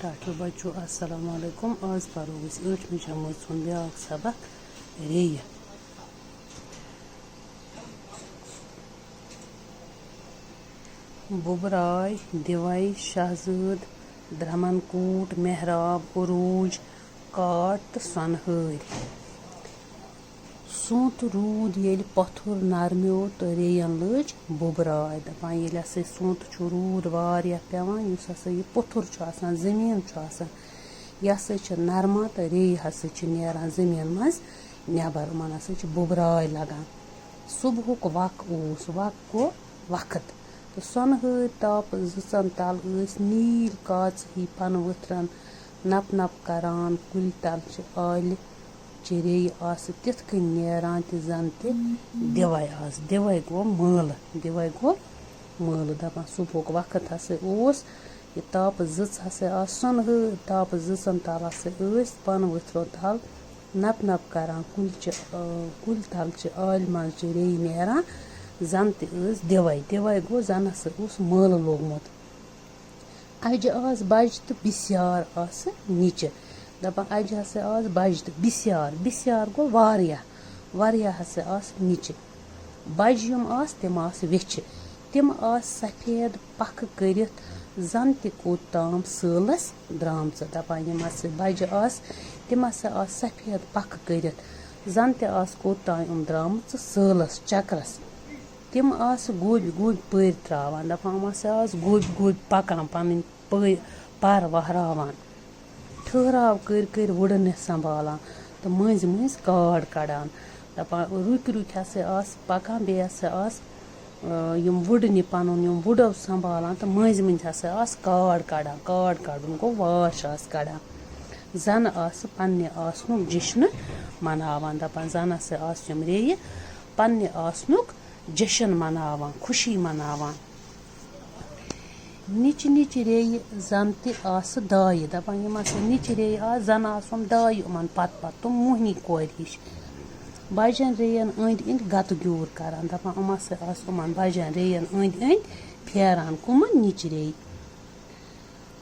ٹاٹھو بچو السلام علیکم آز پرو أسۍ 8مہِ جمٲژ ہُنٛد بیٛاکھ سبق ریٚیہِ بُبراے دِوے شہزٲد درٛمن کوٗٹ محراب عروٗج کاٹ تہٕ سۄنہٕ ہٲرۍ سونٛت روٗد ییٚلہِ پۄتھُر نرمیو تہٕ ریٚین لٔج بُبراے دپان ییٚلہِ ہسا سونٛت چھُ روٗد واریاہ پیٚوان یُس ہسا یہِ پوٚتھُر چھُ آسان زٔمیٖن چھُ آسان یہِ ہسا چھِ نرمان تہٕ ریٚیہِ ہسا چھِ نیران زٔمیٖن منٛز نٮ۪بر یِمن ہسا چھِ بُبراے لگان صبحُک وق اوس وق گوٚو وقت تہٕ سۄنہٕ ہٲرۍ تاپہٕ زٕژن تل ٲسۍ نیٖل کاژٕ ہی پنہٕ ؤتھرن نپ نپ کران کُلۍ تل چھِ عالہِ چہِ ریٚیہِ آسہٕ تِتھ کٔنۍ نیران تہِ زن تہِ دِوے آسہٕ دِوے گوٚو مٲلہٕ دپان صبحُک وقت ہسا اوس یہِ تاپہٕ زٕژ ہسا آسہٕ سۄنہٕ ہٲرۍ تاپہٕ زٕژن تل ہسا ٲسۍ پنہٕ ؤتھرو تل نپ نپ کران کُلۍ تل چہِ عالہِ منٛز چہِ ریٚیہِ نیران زن تہِ ٲس دِوے گوٚو زن ہسا اوس مٲلہٕ لوگمُت اجہِ آسہٕ بجہِ تہٕ بِسیار آسہٕ نِچہِ دپان اجہِ ہسا آسہٕ بجہِ تہٕ بِسیار گوٚو واریاہ ہسا آسہٕ نِچہِ بجہِ یِم آسہٕ تِم آسہٕ ویچھِ تِم آسہٕ سفید پکھٕ کٔرِتھ زن تہِ کوٚت تام سٲلس درامژٕ دپان یِم ہسا بجہِ آسہٕ تِم ہسا آسہٕ سفید پکھٕ کٔرِتھ زن تہِ آسہٕ کوٚت تام یِم درامژٕ سٲلس چکرس تِم آسہٕ گوٚبۍ پٔرۍ تراوان دپان یِم ہسا آسہٕ گوٚبۍ پکان پنٕنۍ پر وہراوان ٹھہراو کٔرۍ وُڑنہِ سنبھالان تہٕ مٔنٛزۍ کاڈ کڑان دپان رُکۍ ہسا آسہٕ پکان بیٚیہِ ہسا آسہٕ یِم وُڑنہِ پنُن یِم وُڑو سنبھالان تہٕ مٔنٛزۍ ہسا آسہٕ کاڈ کڑُن گوٚو واش آسہٕ کڑان زنہٕ آسہٕ پننہِ آسنُک جشنہٕ مناوان دپان زن ہسا آسہٕ یِم ریٚیہِ پننہِ آسنُک جشن مناوان خوشی مناوان نِچہِ ریٚیہِ زن تہِ آسہٕ دایہِ دپان یِم ہسا نِچہِ ریٚیہِ آسہٕ زن آسہٕ یِم دایہِ یِمن پتہٕ تِم موہنی کورِ ہِش بجن ریٚین أنٛدۍ أنٛدۍ گتہٕ گیوٗر کران دپان یِم ہسا آسہٕ یِمن بجن ریٚین أنٛدۍ پھیران کُمہٕ نِچہِ ریٚیہِ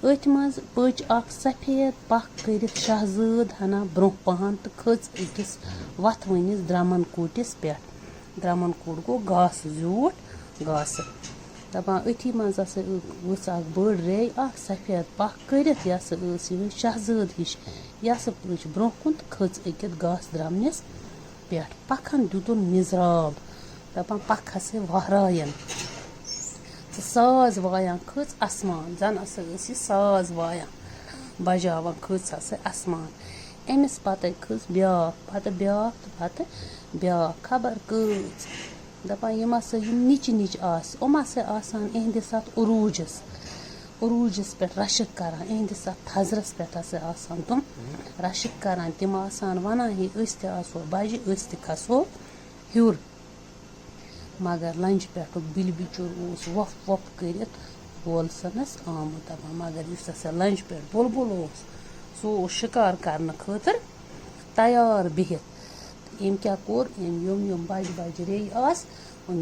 أتھۍ منٛز پٔچ اکھ سفید پکھ کٔرِتھ شہزٲد ہنا برونٛہہ پہن تہٕ کھٔژ أکِس وتھوٕنِس درٛمن کوٗٹِس پٮ۪ٹھ درٛمن کوٗٹ گوٚو گاسہٕ زیوٗٹھ گاسہٕ دپان أتھی منٛز ہسا ؤژھ اکھ بٔڑ ریٚیہِ اکھ سفید پکھ کٔرِتھ یہِ ہسا ٲس یِہٕے شہزٲد ہِش یہِ ہسا پٔچ برونٛہہ کُن تہٕ کھٔژ أکِس گاسہٕ درٛمنِس پٮ۪ٹھ پکھن دِتُن مِزراب دپان پکھ ہسا وہرایَن تہٕ ساز وایان کھٔژ اسمان زن ہسا ٲس یہِ ساز وایان بجاوان کھٔژ ہسا اسمان أمِس پتے کھٔژ بیٛاکھ پتہٕ بیٛاکھ خبر کۭژ دپان یِم ہسا یِم نِچہِ آسہٕ یِم ہسا آسان یِہنٛدِس اتھ عروٗجس پٮ۪ٹھ رشک کران یِہنٛدِس اتھ تھزرس پٮ۪ٹھ ہسا آسان تِم رشک کران تِم آسان ونان ہے أسۍ تہِ آسو بجہِ أسۍ تہِ کھسو ہیوٚر مگر لنجہِ پٮ۪ٹھُک بِلہِ بِچُر اوس وۄپھ کٔرِتھ وولسنس آمُت دپان مگر یُس ہسا لنجہِ پٮ۪ٹھ بُلبُل اوس سُہ اوس شِکار کرنہٕ خٲطرٕ تیار بِہِتھ أمۍ کیٛاہ کوٚر یِم بجہِ ریٚیہِ آسہٕ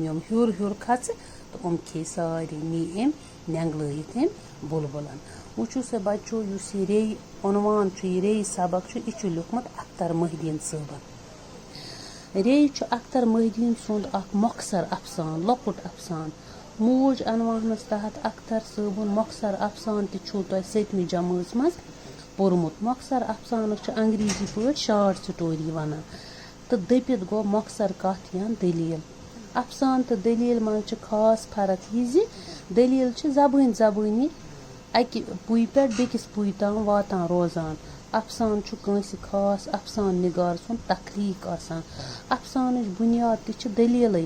یِم ہیوٚر کھژٕ تہٕ یِم کھیٚیہِ سارے نی أمۍ نٮ۪نٛگلٲیِتھ أمۍ بُلبُلن وٕچھو سا بچو یُس یہِ ریٚیہِ عنوان چھُ یہِ ریٚیہِ سبق چھُ یہِ چھُ لیوٗکھمُت اختر محدیٖن صٲبن ریٚیہِ چھُ اختر محدیٖن سُنٛد اکھ مۄخصر افسان لۄکُٹ افسان موج عنوانس تحت اختر صٲبُن مۄخصر افسان تہِ چھُو تۄہہِ 7مہِ جمٲژ منٛز پوٚرمُت مۄخصر افسانس چھِ انگریٖزی پٲٹھۍ شاٹ سٹوری ونان تہٕ دٔپِتھ گوٚو مۄخصر کتھ یا دٔلیٖل افسان تہٕ دٔلیٖل منٛز چھِ خاص فرق یہِ زِ دٔلیٖل چھِ زبٲنی اکہِ پُیہِ پٮ۪ٹھ بیٚکِس پُیہِ تام واتان روزان افسان چھُ کٲنٛسہِ خاص افسان نِگار سُنٛد تخلیٖق آسان افسانٕچ بُنیاد تہِ چھِ دٔلیٖلٕے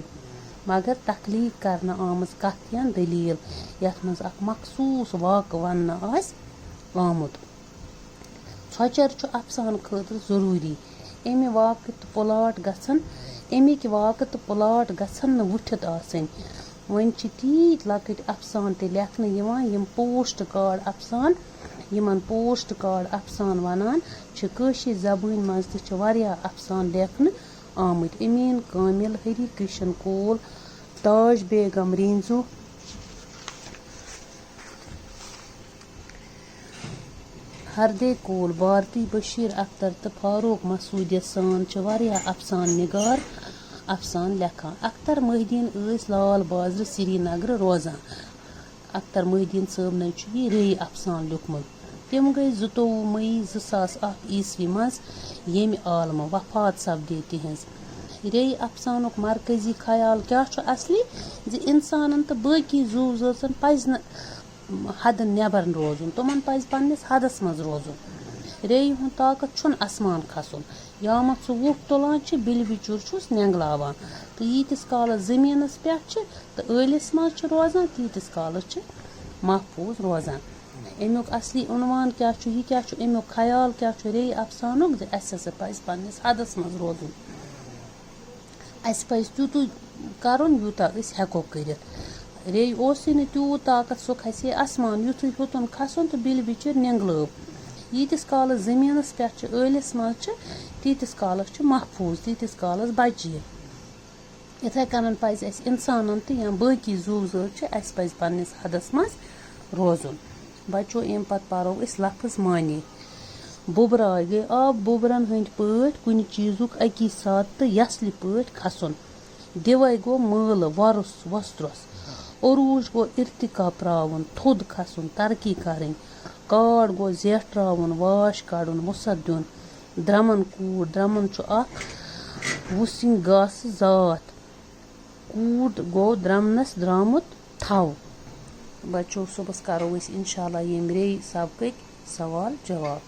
مگر تخلیٖق کرنہٕ آمٕژ کتھ یا دٔلیٖل یتھ منٛز اکھ مخصوٗص واقعہٕ وننہٕ آسہِ آمُت ژھۄچر چھُ افسان خٲطرٕ ضروٗری اَمِکۍ واقعہٕ تہٕ پُلاٹ گژھن نہٕ وٕٹھِتھ آسٕنۍ وۄنۍ چھِ تیٖتۍ لۄکٕٹۍ افسان تہِ لیکھنہٕ یِوان یِمن پوسٹ کارڈ افسان ونان چھِ کٲشِر زبٲنۍ منٛز تہِ چھِ واریاہ افسان لیکھنہٕ آمٕتۍ امیٖن کامِل ہری کرشن کول تاج بیگم ریٖنزو हरदे कोल, भारती बशीर अख्तर तो फारूक मसूदियत सान वारियाह अफसान निगार अफसान लेखान। अख्तर मोहिद्दीन लाल बाजार श्रीनगर रोजान। अख्तर मोहिद्दीन सबन यह रे अफसान लिखमुत। तम गई 22 मई 2001 ईस्वी मज येमि आलम वफात सपदे तिहज। रे अफसानुक मरकजी ख्याल क्या असली जे इंसान तो बाकी जू जन पज हद नबर रोजुन, तुमन पज पन्निस हदस मज रोजुन। रे हुंद ताकत छुन आसमान खसन, यामत सह वुट तुलान बिल बिचुर छुस नेंगलावान तो यीतिस कालस जमीनस पे तो ٲलिस मज रोजान तीतिस कालस महफूज रोजान। अमुक असली उनवान क्या यह क्या अमुक ख्याल क्या रे अफसानुक जे अस हसा पज पन्निस हदस मज रोजुन। अस पज तूत करुन यूता अस हेको करित। रे ओसुय न तूत ताकत सो खसे आसमान युथुय होतुन खसन तो बिल बिचुर नेंगलव। यीतिस कालस जमीनस पे ٲलिस मज तीतिस कालस महफूज, तीतिस कालस बचिए। इथे कन पज अस इंसान तो या बाकी जू जत अस पज पन्निस हदस मज रोजुन। बचो अम पत परो अस लफ्ज मानी। बुबराय गई आब बुबरन हंद पट कुन चीजुक अकी साथ तो यसलि पट खसन। दिवै गो मल वरुस वस्त्रस। अरूज गो इर्तिका प्रावन, थोद खसन, तरक्की करें। काड़ गो जेठ त्रावन, वाश कड़न, वसत दिन। द्रमन कूड़, द्रमन वुसिन गास जात। कूड़ गो द्रमनस द्रामुत थव। बच्चों सुबह करो इंशाल्लाह ये रे सबक सवाल जवाब।